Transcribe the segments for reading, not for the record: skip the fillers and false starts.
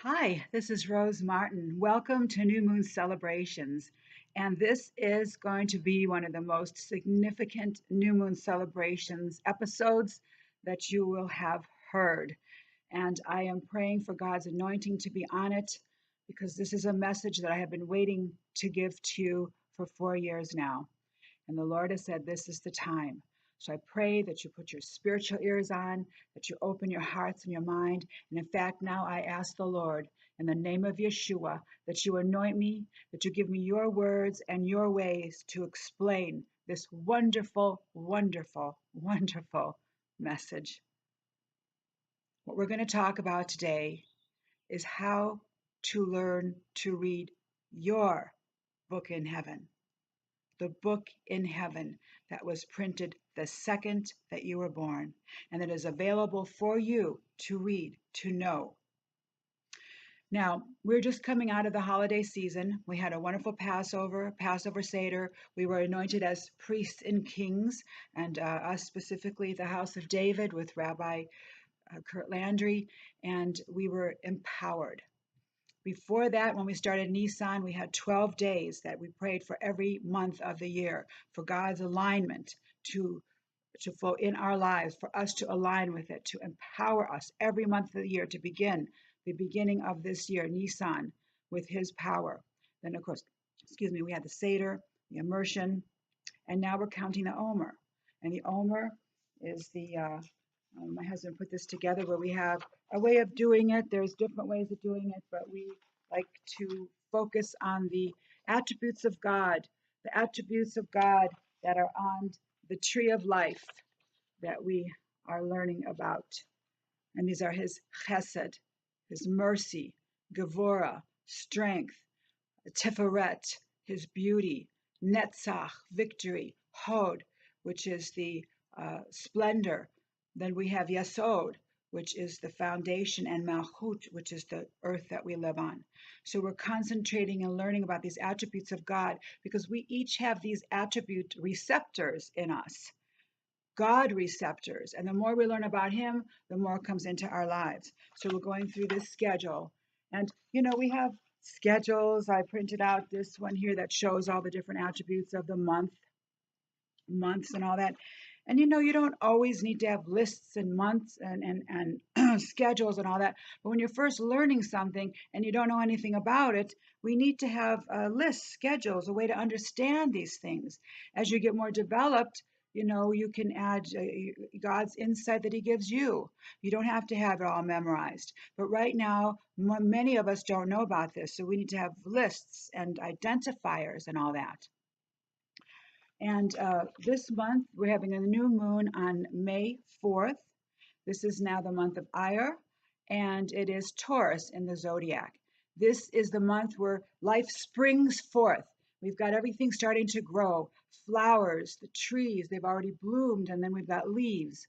Hi, this is Rose Martin. Welcome to New Moon Celebrations. And this is going to be one of the most significant New Moon Celebrations episodes that you will have heard. And I am praying for God's anointing to be on it because this is a message that I have been waiting to give to you for 4 years now. And the Lord has said, this is the time. So I pray that you put your spiritual ears on, that you open your hearts and your mind. And in fact, now I ask the Lord, in the name of Yeshua, that you anoint me, that you give me your words and your ways to explain this wonderful, wonderful, wonderful message. What we're going to talk about today is how to learn to read your book in heaven. The book in heaven that was printed the second that you were born and that is available for you to read, to know. Now, we're just coming out of the holiday season. We had a wonderful Passover Seder. We were anointed as priests and kings, and us specifically, the house of David with Rabbi Kurt Landry, and we were empowered. Before that, when we started Nisan, we had 12 days that we prayed for every month of the year for God's alignment to flow in our lives, for us to align with it, to empower us every month of the year to begin the beginning of this year, Nisan, with His power. Then, of course, we had the Seder, the immersion, and now we're counting the Omer. And the Omer is my husband put this together where we have a way of doing it. There's different ways of doing it, but we like to focus on the attributes of God, the attributes of God that are on the tree of life that we are learning about. And these are His chesed, His mercy, gevurah, strength, tiferet, His beauty, netzach, victory, hod, which is the splendor. Then we have Yesod, which is the foundation, and Malchut, which is the earth that we live on. So we're concentrating and learning about these attributes of God because we each have these attribute receptors in us, God receptors. And the more we learn about Him, the more comes into our lives. So we're going through this schedule. And, we have schedules. I printed out this one here that shows all the different attributes of the months and all that. And you don't always need to have lists and months and schedules and all that. But when you're first learning something and you don't know anything about it, we need to have lists, schedules, a way to understand these things. As you get more developed, you can add God's insight that He gives you. You don't have to have it all memorized. But right now, many of us don't know about this. So we need to have lists and identifiers and all that. And this month, we're having a new moon on May 4th. This is now the month of Iyar, and it is Taurus in the zodiac. This is the month where life springs forth. We've got everything starting to grow. Flowers, the trees, they've already bloomed, and then we've got leaves.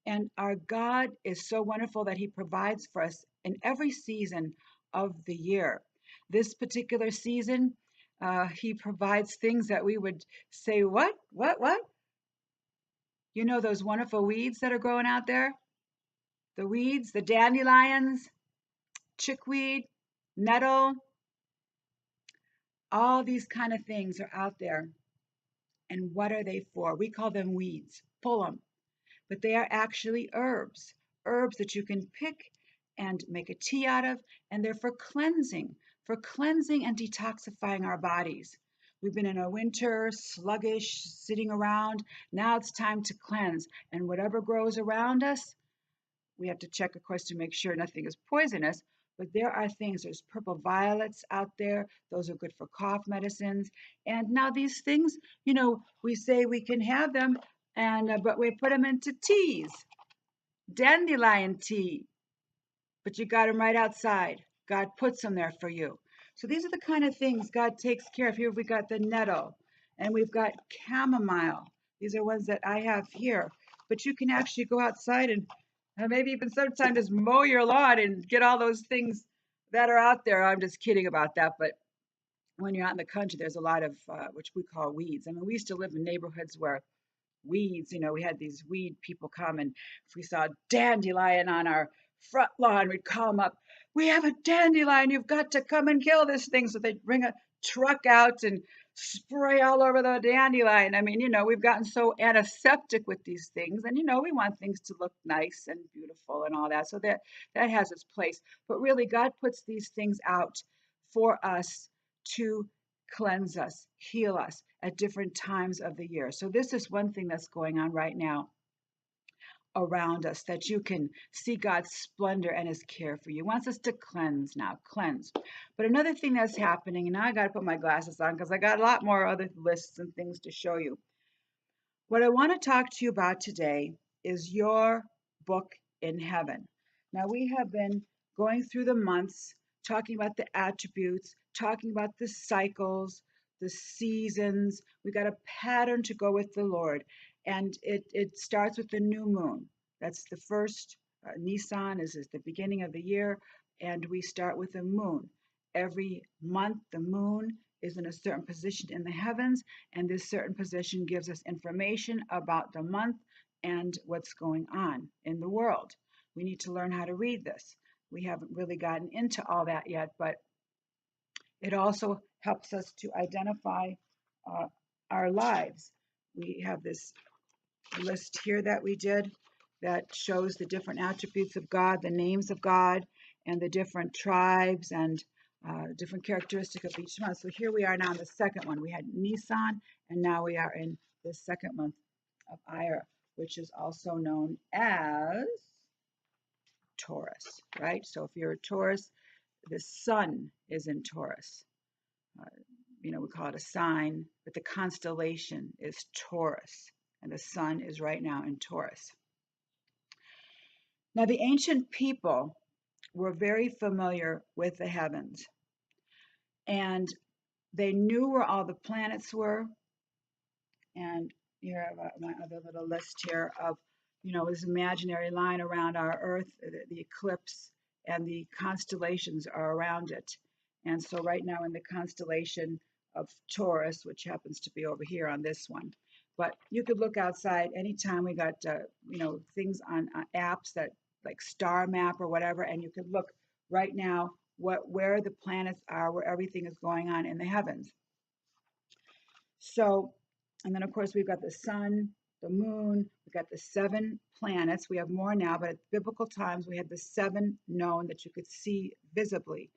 And our God is so wonderful that He provides for us in every season of the year. This particular season, He provides things that we would say, what? Those wonderful weeds that are growing out there? The weeds, the dandelions, chickweed, nettle, all these kind of things are out there. And what are they for? We call them weeds. Pull them. But they are actually herbs that you can pick and make a tea out of, and they're for cleansing and detoxifying our bodies. We've been in a winter, sluggish, sitting around. Now it's time to cleanse. And whatever grows around us, we have to check, of course, to make sure nothing is poisonous. But there are things, there's purple violets out there. Those are good for cough medicines. And now these things, we say we can have them, but we put them into teas, dandelion tea. But you got them right outside. God puts them there for you. So these are the kind of things God takes care of. Here we got the nettle, and we've got chamomile. These are ones that I have here. But you can actually go outside and maybe even sometimes just mow your lawn and get all those things that are out there. I'm just kidding about that. But when you're out in the country, there's a lot of which we call weeds. I mean, we used to live in neighborhoods where weeds, we had these weed people come, and if we saw dandelion on our front lawn. We'd call them up. We have a dandelion. You've got to come and kill this thing. So they'd bring a truck out and spray all over the dandelion. I mean, we've gotten so antiseptic with these things, and we want things to look nice and beautiful and all that. So that has its place. But really, God puts these things out for us to cleanse us, heal us at different times of the year. So this is one thing that's going on right now around us, that you can see God's splendor and his care for you. He wants us to cleanse now, cleanse. But another thing that's happening, and now I got to put my glasses on because I got a lot more other lists and things to show you. What I want to talk to you about today is your book in heaven. Now, we have been going through the months, talking about the attributes, talking about the cycles, the seasons. We got a pattern to go with the Lord. And it starts with the new moon. That's the first. Nisan is the beginning of the year. And we start with the moon. Every month, the moon is in a certain position in the heavens, and this certain position gives us information about the month and what's going on in the world. We need to learn how to read this. We haven't really gotten into all that yet, but it also helps us to identify our lives. We have this list here that we did that shows the different attributes of God, the names of God, and the different tribes and different characteristics of each month. So here we are now in the second one. We had Nisan, and now we are in the second month of Iyar, which is also known as Taurus, right? So if you're a Taurus, the sun is in Taurus. We call it a sign, but the constellation is Taurus, and the sun is right now in Taurus. Now, the ancient people were very familiar with the heavens, and they knew where all the planets were. And here I have my other little list here of, this imaginary line around our Earth, the eclipse, and the constellations are around it. And so right now in the constellation of Taurus, which happens to be over here on this one. But you could look outside anytime. We got, things on apps that like Star Map or whatever, and you could look right now where the planets are, where everything is going on in the heavens. So, and then of course we've got the sun, the moon, we've got the 7 planets. We have more now, but at biblical times we had the 7 known that you could see visibly.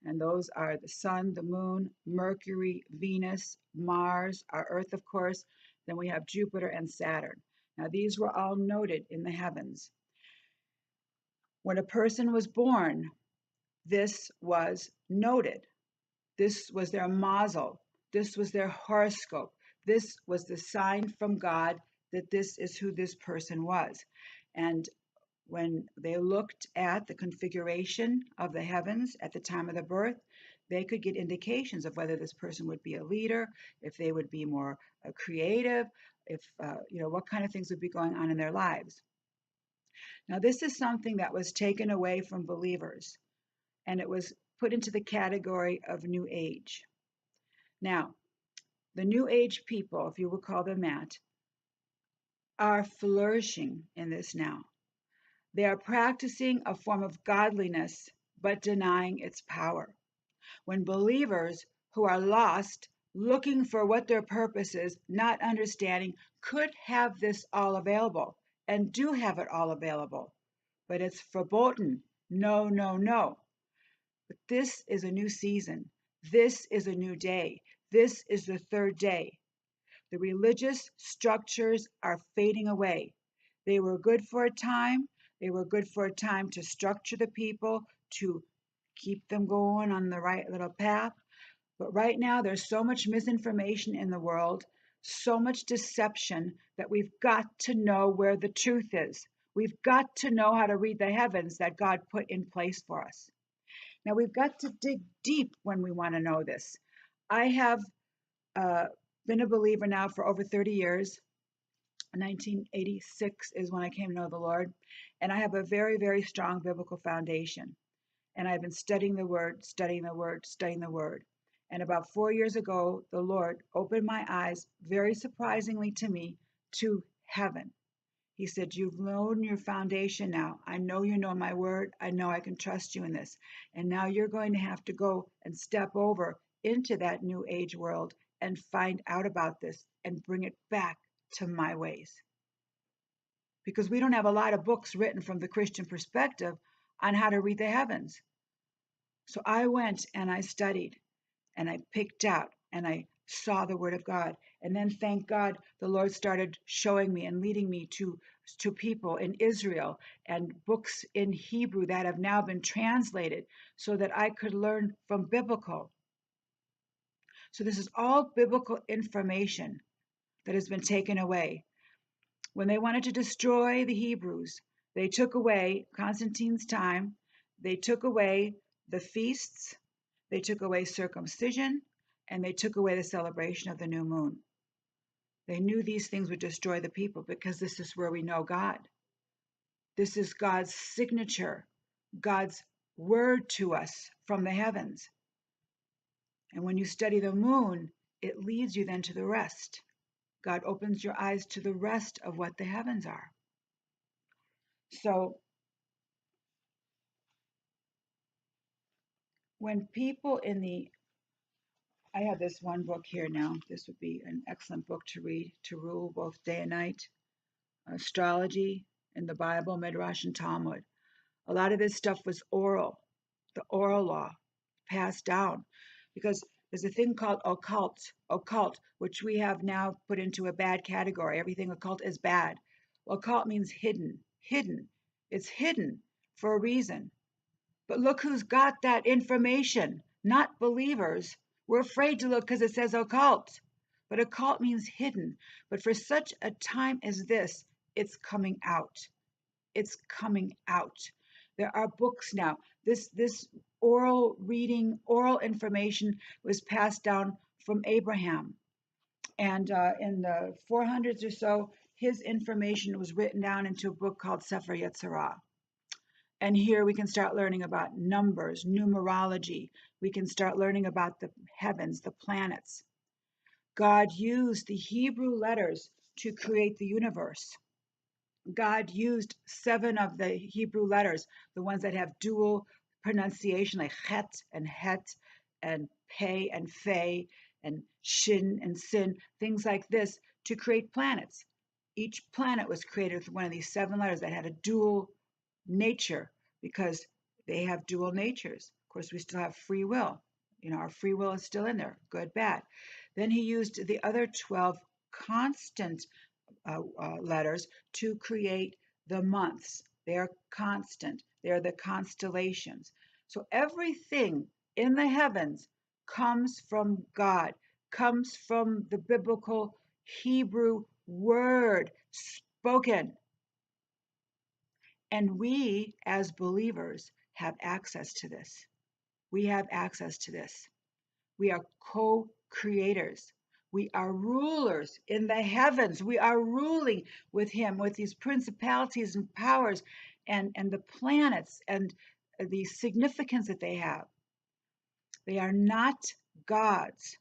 And those are the sun, the moon, Mercury, Venus, Mars, our Earth, of course. Then we have Jupiter and Saturn. Now these were all noted in the heavens. When a person was born, this was noted. This was their mazel. This was their horoscope. This was the sign from God that this is who this person was. And when they looked at the configuration of the heavens at the time of the birth, they could get indications of whether this person would be a leader, if they would be more creative, if, what kind of things would be going on in their lives. Now, this is something that was taken away from believers, and it was put into the category of New Age. Now, the New Age people, if you will call them that, are flourishing in this now. They are practicing a form of godliness, but denying its power. When believers who are lost, looking for what their purpose is, not understanding, could have this all available and do have it all available, but it's verboten. No, no, no. But this is a new season. This is a new day. This is the third day. The religious structures are fading away. They were good for a time. They were good for a time to structure the people, to keep them going on the right little path. But right now, there's so much misinformation in the world, so much deception, that we've got to know where the truth is. We've got to know how to read the heavens that God put in place for us. Now, we've got to dig deep when we want to know this. I have been a believer now for over 30 years. 1986 is when I came to know the Lord. And I have a very, very strong biblical foundation. And I've been studying the Word, studying the Word, studying the Word. And about 4 years ago, the Lord opened my eyes, very surprisingly to me, to heaven. He said, you've known your foundation now. I know you know my word. I know I can trust you in this. And now you're going to have to go and step over into that new age world and find out about this and bring it back to my ways. Because we don't have a lot of books written from the Christian perspective on how to read the heavens. So I went and I studied and I picked out and I saw the word of God. And then thank God the Lord started showing me and leading me to people in Israel and books in Hebrew that have now been translated so that I could learn from biblical. So this is all biblical information that has been taken away. When they wanted to destroy the Hebrews, they took away Constantine's time, they took away the feasts, they took away circumcision, and they took away the celebration of the new moon. They knew these things would destroy the people because this is where we know God. This is God's signature, God's word to us from the heavens. And when you study the moon, it leads you then to the rest. God opens your eyes to the rest of what the heavens are. So when people I have this one book here now. This would be an excellent book to read, to rule both day and night. Astrology in the Bible, Midrash, and Talmud. A lot of this stuff was oral, the oral law passed down, because there's a thing called occult, which we have now put into a bad category. Everything occult is bad. Well, occult means hidden. It's hidden for a reason. But look who's got that information, not believers. We're afraid to look because it says occult. But occult means hidden. But for such a time as this, it's coming out. It's coming out. There are books now. This oral reading, oral information was passed down from Abraham. And in the 400s or so, his information was written down into a book called Sefer Yetzirah. And here we can start learning about numbers, numerology. We can start learning about the heavens, the planets. God used the Hebrew letters to create the universe. God used 7 of the Hebrew letters, the ones that have dual pronunciation, like chet and het and pei and fei and shin and sin, things like this, to create planets. Each planet was created with one of these 7 letters that had a dual nature, because they have dual natures. Of course, we still have free will. Our free will is still in there, good, bad. Then he used the other 12 constant letters to create the months. They are constant. They are the constellations. So everything in the heavens comes from God, comes from the biblical Hebrew word spoken. And we, as believers, have access to this. We have access to this. We are co-creators. We are rulers in the heavens. We are ruling with him, with these principalities and powers and the planets and the significance that they have. They are not gods.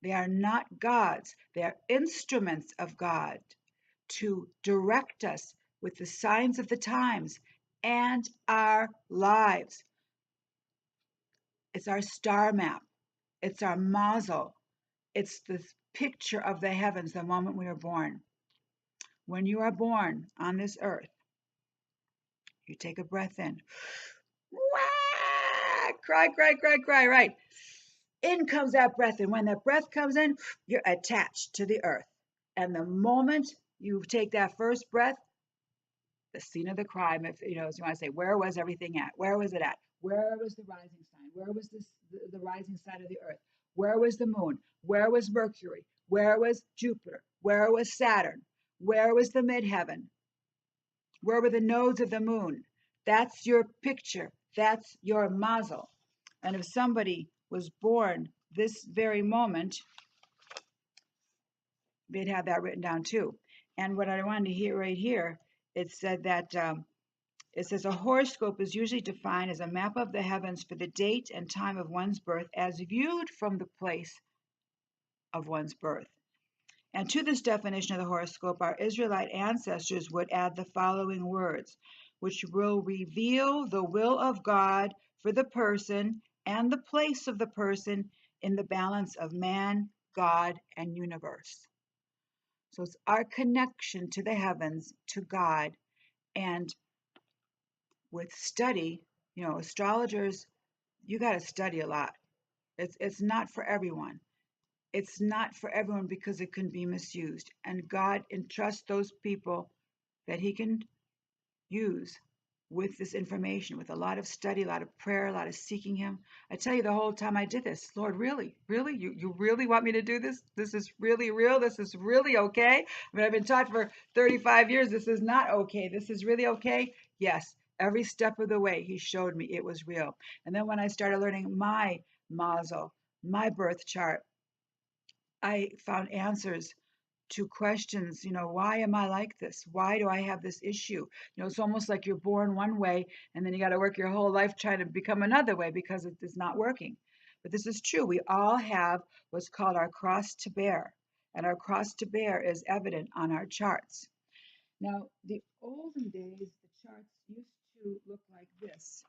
They are not gods. They are instruments of God to direct us with the signs of the times and our lives. It's our star map. It's our mazel. It's the picture of the heavens the moment we are born. When you are born on this earth, you take a breath in. Wah! Cry, right. In comes that breath. And when that breath comes in, you're attached to the earth. And the moment you take that first breath, the scene of the crime, if you want to say, where was everything at? Where was it at? Where was the rising sign? Where was the rising side of the earth? Where was the moon? Where was Mercury? Where was Jupiter? Where was Saturn? Where was the midheaven? Where were the nodes of the moon? That's your picture. That's your mazel. And if somebody was born this very moment, they'd have that written down too. And what I wanted to hear right here, it said that it says a horoscope is usually defined as a map of the heavens for the date and time of one's birth as viewed from the place of one's birth. And to this definition of the horoscope, our Israelite ancestors would add the following words, which will reveal the will of God for the person and the place of the person in the balance of man, God, and universe. So it's our connection to the heavens, to God, and with study, astrologers, you got to study a lot. It's not for everyone. It's not for everyone because it can be misused. And God entrusts those people that He can use with this information, with a lot of study, a lot of prayer, a lot of seeking Him. I tell you, the whole time I did this, Lord, really, really, you really want me to do this? This is really real. This is really okay. I mean, I've been taught for 35 years, this is not okay. This is really okay. Yes, every step of the way, He showed me it was real. And then when I started learning my mazel, my birth chart, I found answers to questions, why am I like this? Why do I have this issue? It's almost like you're born one way and then you got to work your whole life trying to become another way because it is not working. But this is true. We all have what's called our cross to bear, and our cross to bear is evident on our charts. Now, the olden days, the charts used to look like this.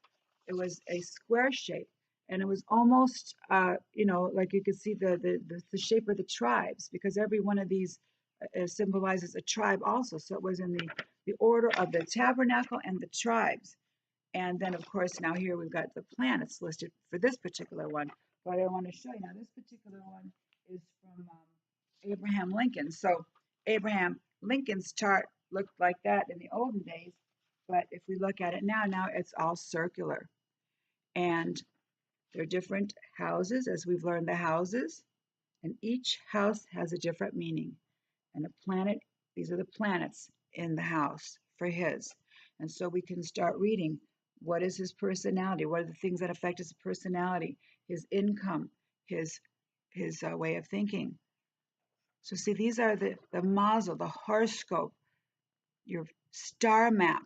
It was a square shape, and it was almost, like you could see the shape of the tribes, because every one of these symbolizes a tribe also. So it was in the order of the tabernacle and the tribes. And then, of course, now here we've got the planets listed for this particular one. But I want to show you now, this particular one is from Abraham Lincoln. So Abraham Lincoln's chart looked like that in the olden days. But if we look at it now it's all circular. And they're different houses, as we've learned the houses. And each house has a different meaning. And a planet, these are the planets in the house for his. And so we can start reading, what is his personality? What are the things that affect his personality, his income, his way of thinking? So see, these are the mazel, the horoscope, your star map,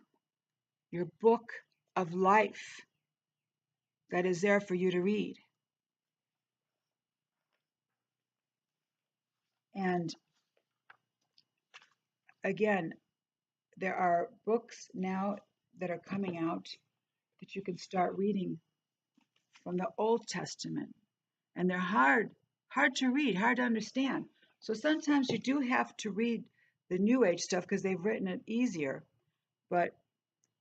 your book of life that is there for you to read. And again, there are books now that are coming out that you can start reading from the Old Testament. And they're hard to read, hard to understand. So sometimes you do have to read the New Age stuff because they've written it easier. But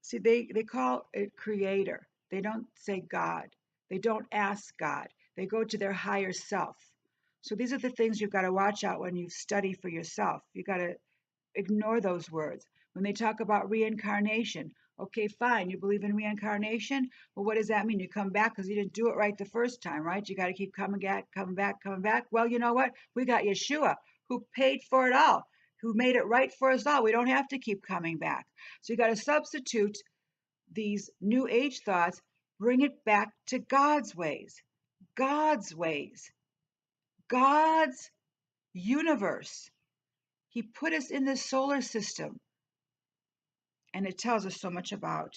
see, they call it creator. They don't say God. They don't ask God. They go to their higher self. So these are the things you've got to watch out when you study for yourself. You got to ignore those words. When they talk about reincarnation, okay, fine, you believe in reincarnation? Well, what does that mean? You come back because you didn't do it right the first time, right? You got to keep coming back, coming back, coming back. Well, you know what? We got Yeshua who paid for it all, who made it right for us all. We don't have to keep coming back. So you got to substitute these new age thoughts, bring it back to God's ways, God's ways, God's universe. He put us in this solar system, and it tells us so much about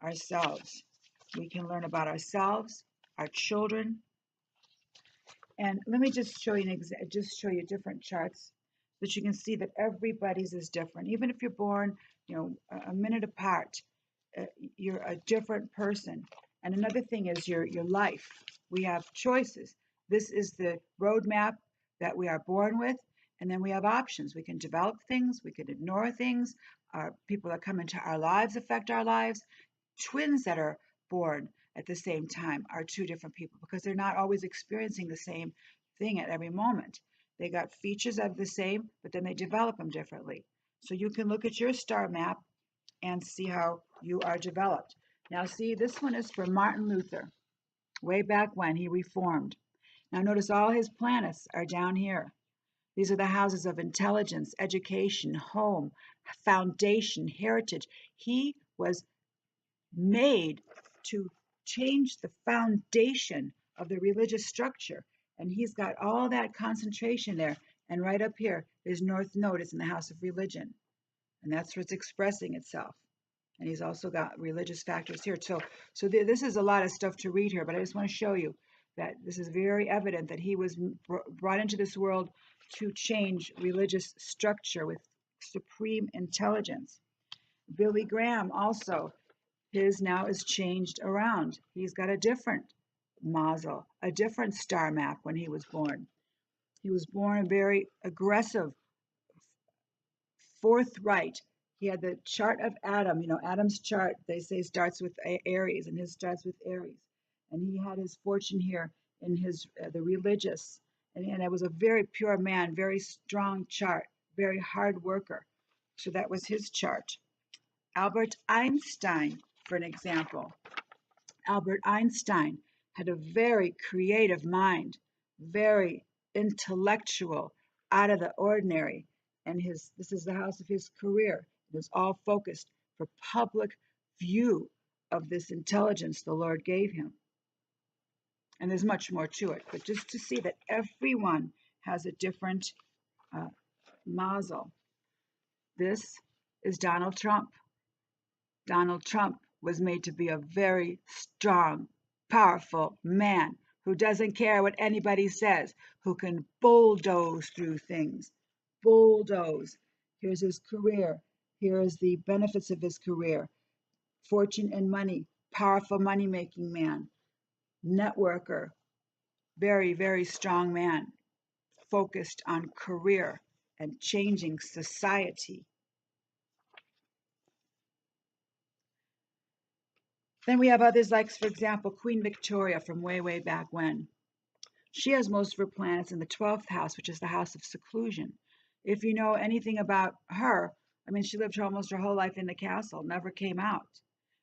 ourselves. We can learn about ourselves, our children. And let me just show you different charts so that you can see that everybody's is different. Even if you're born, a minute apart, you're a different person. And another thing is your life. We have choices. This is the roadmap that we are born with, and then we have options. We can develop things, we can ignore things. People that come into our lives affect our lives. Twins that are born at the same time are two different people because they're not always experiencing the same thing at every moment. They got features of the same, but then they develop them differently. So you can look at your star map and see how you are developed. Now, see, this one is for Martin Luther, way back when he reformed. Now, notice all his planets are down here. These are the houses of intelligence, education, home, foundation, heritage. He was made to change the foundation of the religious structure. And he's got all that concentration there. And right up here, his North Node is in the house of religion. And that's where it's expressing itself. And he's also got religious factors here. So this is a lot of stuff to read here, but I just want to show you that this is very evident that he was brought into this world to change religious structure with supreme intelligence. Billy Graham also, his now is changed around. He's got a different mazel, a different star map when he was born. He was born very aggressive, forthright. He had the chart of Adam. Adam's chart, they say, starts with Aries, and his starts with Aries. And he had his fortune here in his the religious, and it was a very pure man, very strong chart, very hard worker. So that was his chart. Albert Einstein, for an example. Albert Einstein had a very creative mind, very intellectual, out of the ordinary. And this is the house of his career. It was all focused for public view of this intelligence the Lord gave him. And there's much more to it, but just to see that everyone has a different mazel. This is Donald Trump. Donald Trump was made to be a very strong, powerful man who doesn't care what anybody says, who can bulldoze through things. Bulldoze. Here's his career. Here's the benefits of his career. Fortune and money, powerful money-making man, networker, very, very strong man, focused on career and changing society. Then we have others like, for example, Queen Victoria from way, way back when. She has most of her planets in the 12th house, which is the house of seclusion. If you know anything about her, I mean, she lived almost her whole life in the castle, never came out.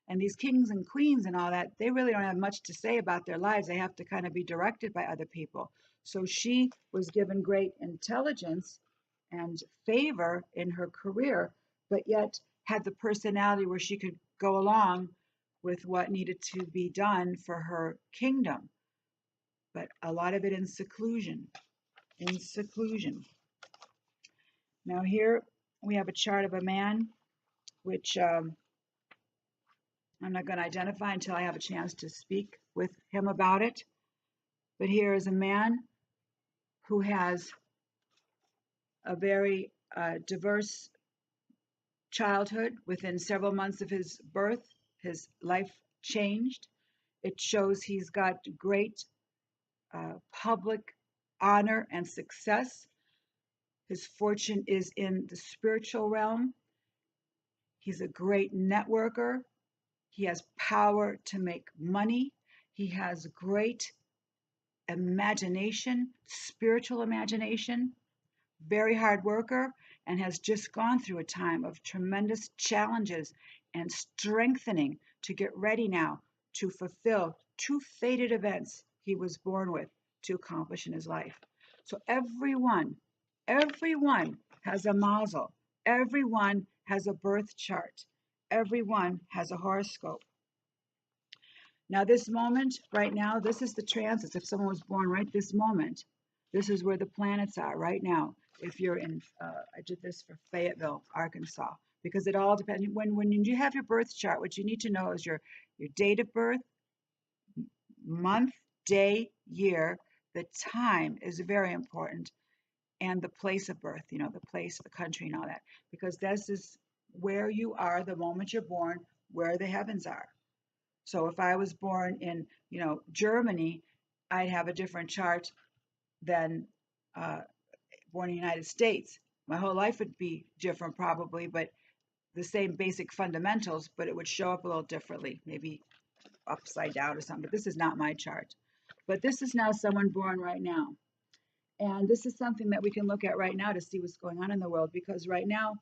And these kings and queens and all that, they really don't have much to say about their lives. They have to kind of be directed by other people. So she was given great intelligence and favor in her career, but yet had the personality where she could go along with what needed to be done for her kingdom. But a lot of it in seclusion, in seclusion. Now here we have a chart of a man, which I'm not going to identify until I have a chance to speak with him about it. But here is a man who has a very diverse childhood. Within several months of his birth, his life changed. It shows he's got great public honor and success. His fortune is in the spiritual realm. He's a great networker. He has power to make money. He has great imagination, spiritual imagination, very hard worker, and has just gone through a time of tremendous challenges and strengthening to get ready now to fulfill two fated events he was born with to accomplish in his life. So everyone has a mazel. Everyone has a birth chart. Everyone has a horoscope. Now, this moment right now, this is the transits. If someone was born right this moment, this is where the planets are right now. If you're in, I did this for Fayetteville, Arkansas, because it all depends. When you have your birth chart, what you need to know is your date of birth, month, day, year. The time is very important, and the place of birth, the place, the country, and all that, because this is where you are the moment you're born, where the heavens are. So if I was born in, Germany, I'd have a different chart than born in the United States. My whole life would be different probably, but the same basic fundamentals, but it would show up a little differently, maybe upside down or something. But this is not my chart. But this is now someone born right now. And this is something that we can look at right now to see what's going on in the world, because right now,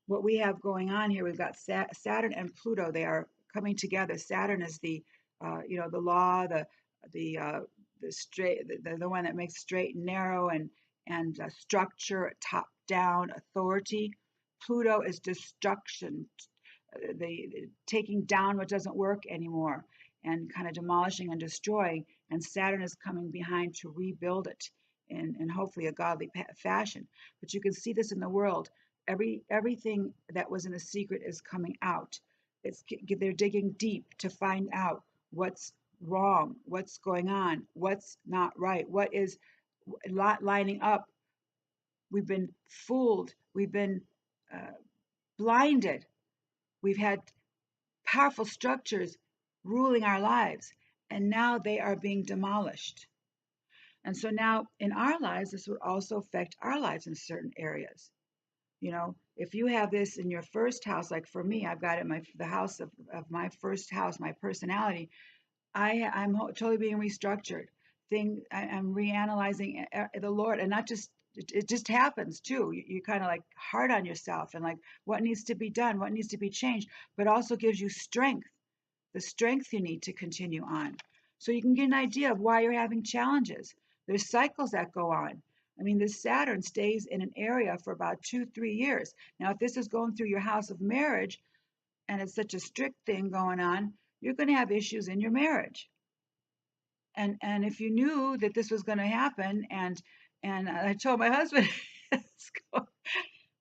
what we have going on here, we've got Saturn and Pluto. They are coming together. Saturn is the law, the straight, the one that makes straight and narrow and structure, top down authority. Pluto is destruction, the taking down what doesn't work anymore and kind of demolishing and destroying. And Saturn is coming behind to rebuild it in hopefully a godly fashion. But you can see this in the world. Everything that was in a secret is coming out. They're digging deep to find out what's wrong, what's going on, what's not right, what is lining up. We've been fooled. We've been uh, blinded. We've had powerful structures ruling our lives, and now they are being demolished. And so now in our lives, this would also affect our lives in certain areas. You know, if you have this in your first house, like for me, I've got it in the house of my first house, my personality. I'm totally being restructured. I'm reanalyzing the Lord, and not just it just happens too. You kind of like hard on yourself and like what needs to be done, what needs to be changed, but also gives you strength, the strength you need to continue on. So you can get an idea of why you're having challenges. There's cycles that go on. I mean, this Saturn stays in an area for about 2, 3 years. Now, if this is going through your house of marriage and it's such a strict thing going on, you're going to have issues in your marriage. And if you knew that this was going to happen, and I told my husband,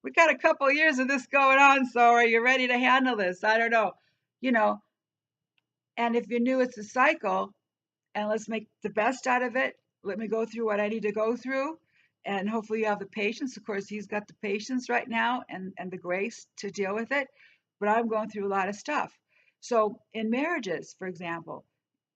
we got a couple of years of this going on, so are you ready to handle this? I don't know, you know. And if you knew it's a cycle, and let's make the best out of it. Let me go through what I need to go through. And hopefully you have the patience. Of course, he's got the patience right now and the grace to deal with it. But I'm going through a lot of stuff. So in marriages, for example,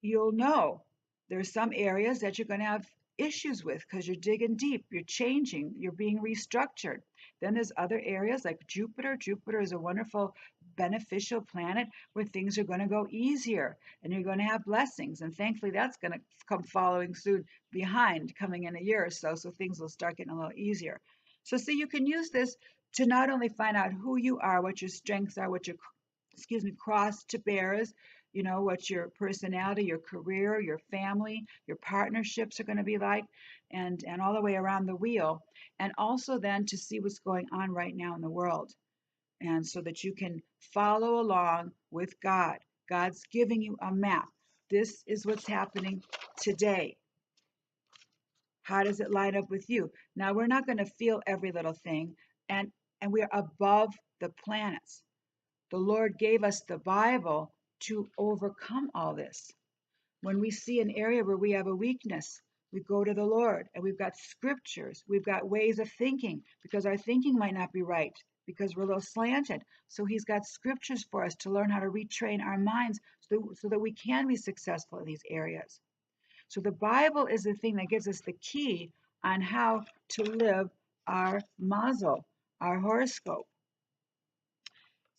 you'll know there's some areas that you're going to have issues with because you're digging deep, you're changing, you're being restructured. Then there's other areas like Jupiter. Jupiter is a wonderful beneficial planet where things are going to go easier and you're going to have blessings. And thankfully, that's going to come following soon behind, coming in a year or so. So things will start getting a little easier. So, see, you can use this to not only find out who you are, what your strengths are, what your, cross to bear is, what your personality, your career, your family, your partnerships are going to be like, and all the way around the wheel. And also then to see what's going on right now in the world, and so that you can follow along with God. God's giving you a map. This is what's happening today. How does it line up with you? Now, we're not going to feel every little thing, and we are above the planets. The Lord gave us the Bible to overcome all this. When we see an area where we have a weakness, we go to the Lord, and we've got scriptures, we've got ways of thinking, because our thinking might not be right, because we're a little slanted. So He's got scriptures for us to learn how to retrain our minds so that we can be successful in these areas. So the Bible is the thing that gives us the key on how to live our mazel, our horoscope.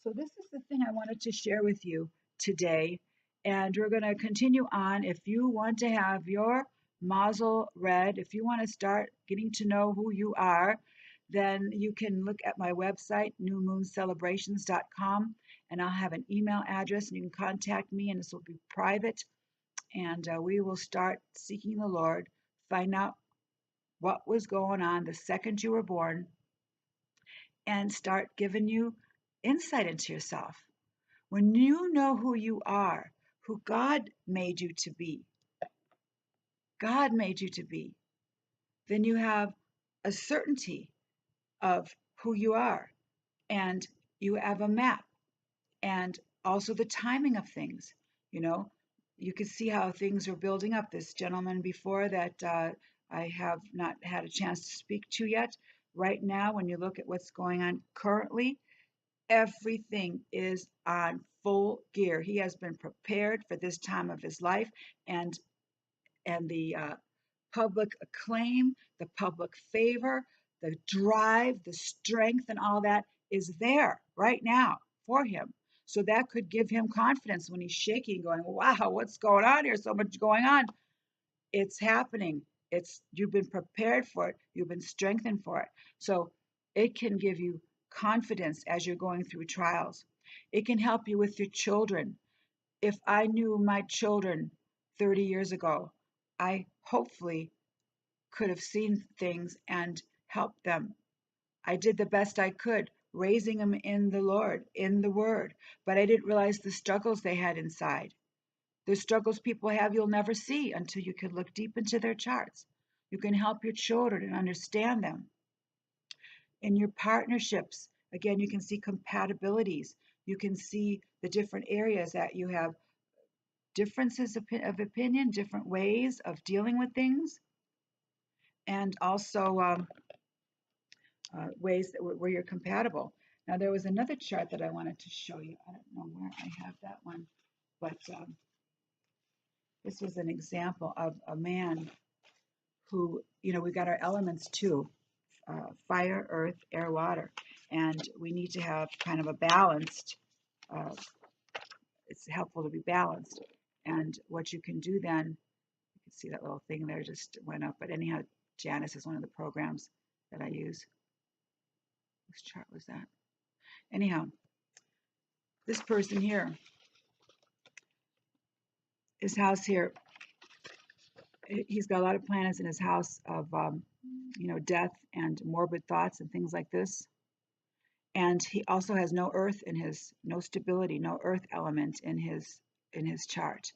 So this is the thing I wanted to share with you today. And we're going to continue on. If you want to have your mazel read, if you want to start getting to know who you are, then you can look at my website, newmoonscelebrations.com, and I'll have an email address, and you can contact me, and this will be private. And we will start seeking the Lord, find out what was going on the second you were born, and start giving you insight into yourself. When you know who you are, who God made you to be, God made you to be, then you have a certainty of who you are, and you have a map, and also the timing of things. You know, you can see how things are building up. This gentleman before that I have not had a chance to speak to yet. Right now, when you look at what's going on currently, everything is on full gear. He has been prepared for this time of his life, and the public acclaim, the public favor, the drive, the strength, and all that is there right now for him. So that could give him confidence when he's shaking, going, "Wow, what's going on here? So much going on." It's happening. You've been prepared for it. You've been strengthened for it. So it can give you confidence as you're going through trials. It can help you with your children. If I knew my children 30 years ago, I hopefully could have seen things and helped them. I did the best I could, raising them in the Lord, in the Word, but I didn't realize the struggles they had inside. The struggles people have you'll never see until you can look deep into their charts. You can help your children and understand them. In your partnerships, again, you can see compatibilities. You can see the different areas that you have differences of opinion, different ways of dealing with things. and also ways where you're compatible. Now, there was another chart that I wanted to show you. I don't know where I have that one, but this was an example of a man who, we got our elements too, fire, earth, air, water, and we need to have kind of a balanced, uh, it's helpful to be balanced. And what you can do then, you can see that little thing there just went up, but anyhow, Janice is one of the programs that I use. Whose chart was that? Anyhow, this person here, his house here, he's got a lot of planets in his house of, death and morbid thoughts and things like this. And he also has no earth in his, no stability, no earth element in his chart.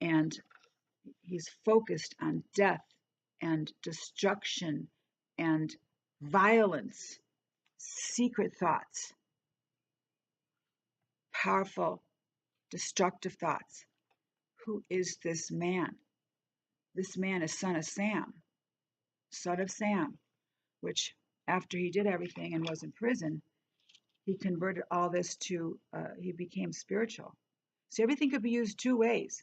And he's focused on death and destruction and violence, secret thoughts, powerful, destructive thoughts. Who is this man? This man is son of Sam, which after he did everything and was in prison, he converted all this to, he became spiritual. So everything could be used two ways.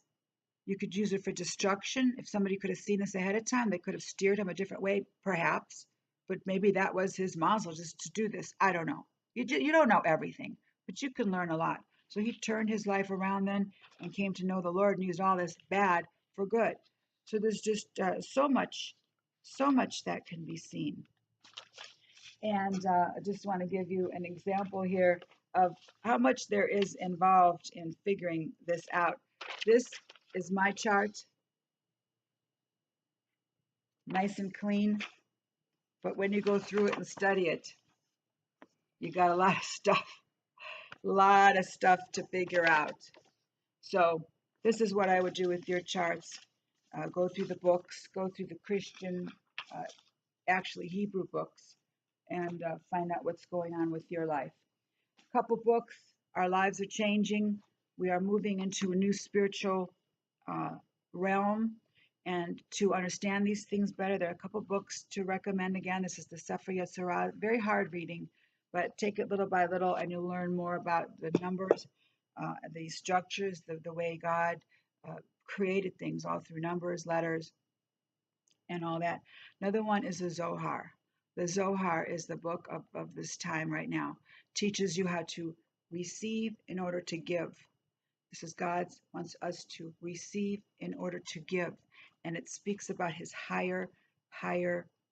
You could use it for destruction. If somebody could have seen this ahead of time, they could have steered him a different way, perhaps. But maybe that was his mazel, just to do this. I don't know. You don't know everything, but you can learn a lot. So he turned his life around then and came to know the Lord and used all this bad for good. So there's just so much that can be seen. And I just want to give you an example here of how much there is involved in figuring this out. This is my chart, nice and clean, but when you go through it and study it, you got a lot of stuff to figure out. So this is what I would do with your charts. Go through the books, go through the Christian, actually Hebrew books, and find out what's going on with your life. Couple books. Our lives are changing. We are moving into a new spiritual realm. And to understand these things better, there are a couple books to recommend. Again, this is the Sefer Yetzirah. Very hard reading, but take it little by little, and you'll learn more about the numbers, the structures, the way God created things all through numbers, letters, and all that. Another one is the Zohar. The Zohar is the book of this time right now. Teaches you how to receive in order to give. This is God wants us to receive in order to give. And it speaks about his higher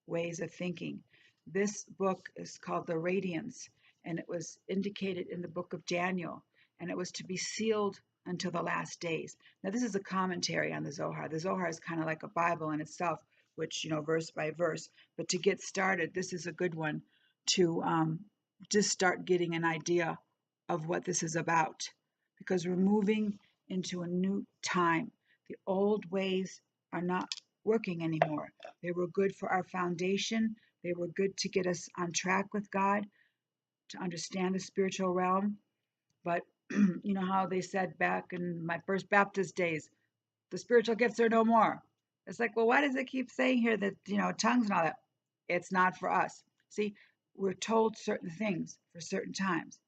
ways of thinking. This book is called The Radiance, and it was indicated in the book of Daniel, and it was to be sealed until the last days. Now, this is a commentary on the Zohar. The Zohar is kind of like a Bible in itself, which, verse by verse. But to get started, this is a good one to just start getting an idea of what this is about, because we're moving into a new time. The old ways are not working anymore. They were good for our foundation. They were good to get us on track with God, to understand the spiritual realm. But you know how they said back in my first Baptist days, the spiritual gifts are no more. It's like, well, why does it keep saying here that, tongues and all that? It's not for us. See, we're told certain things for certain times.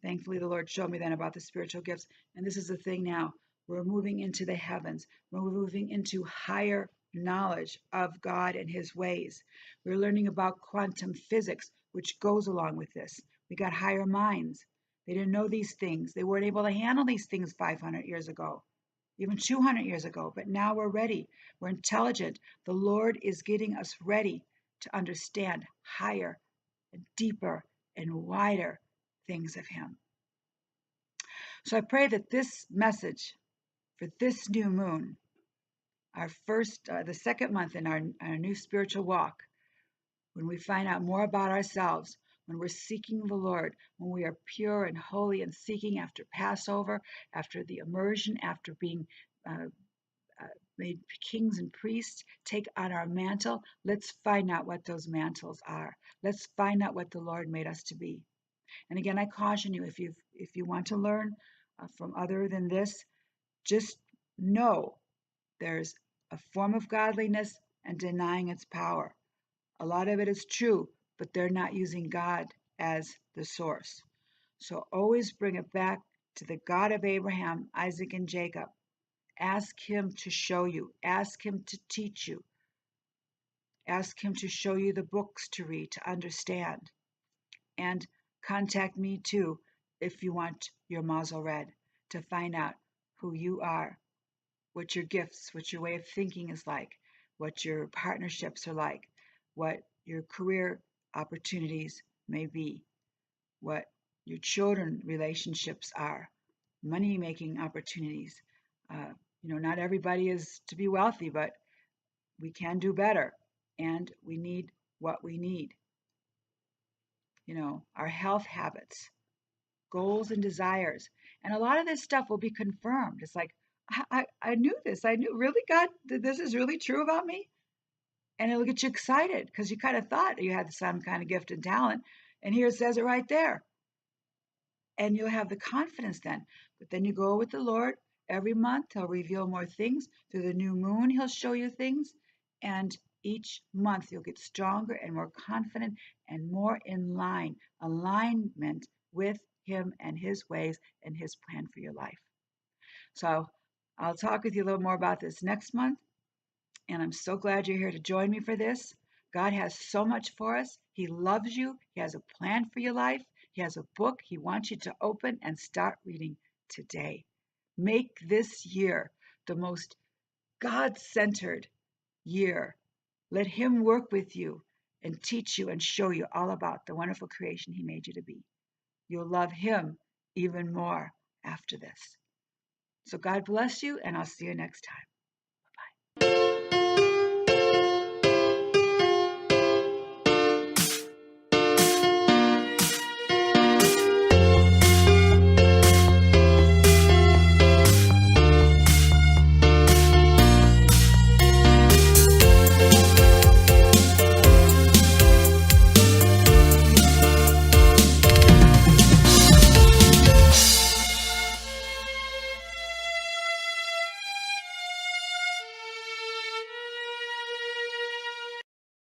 Thankfully, the Lord showed me then about the spiritual gifts. And this is the thing now. We're moving into the heavens. We're moving into higher knowledge of God and his ways. We're learning about quantum physics, which goes along with this. We got higher minds. They didn't know these things. They weren't able to handle these things 500 years ago, even 200 years ago. But now we're ready. We're intelligent. The Lord is getting us ready to understand higher and deeper and wider things of him. So I pray that this message for this new moon, our first, the second month in our new spiritual walk, when we find out more about ourselves, when we're seeking the Lord, when we are pure and holy and seeking after Passover, after the immersion, after being made kings and priests, take on our mantle, let's find out what those mantles are. Let's find out what the Lord made us to be. And again, I caution you, if you want to learn from other than this, just know there's a form of godliness and denying its power. A lot of it is true, but they're not using God as the source. So always bring it back to the God of Abraham, Isaac, and Jacob. Ask him to show you. Ask him to teach you. Ask him to show you the books to read, to understand. And contact me too if you want your mazel read to find out who you are, what your gifts, what your way of thinking is like, what your partnerships are like, what your career opportunities may be, what your children relationships are, money making opportunities. Uh, not everybody is to be wealthy, but we can do better, and we need what we need. Our health habits, goals, and desires. And a lot of this stuff will be confirmed. It's like, I knew this. I knew, really, God, this is really true about me. And it'll get you excited because you kind of thought you had some kind of gift and talent. And here it says it right there. And you'll have the confidence then. But then you go with the Lord every month. He'll reveal more things. Through the new moon, he'll show you things. And each month you'll get stronger and more confident and more in alignment with him and his ways and his plan for your life. So I'll talk with you a little more about this next month. And I'm so glad you're here to join me for this. God has so much for us. He loves you. He has a plan for your life. He has a book he wants you to open and start reading today. Make this year the most God centered year. Let him work with you and teach you and show you all about the wonderful creation he made you to be. You'll love him even more after this. So God bless you, and I'll see you next time.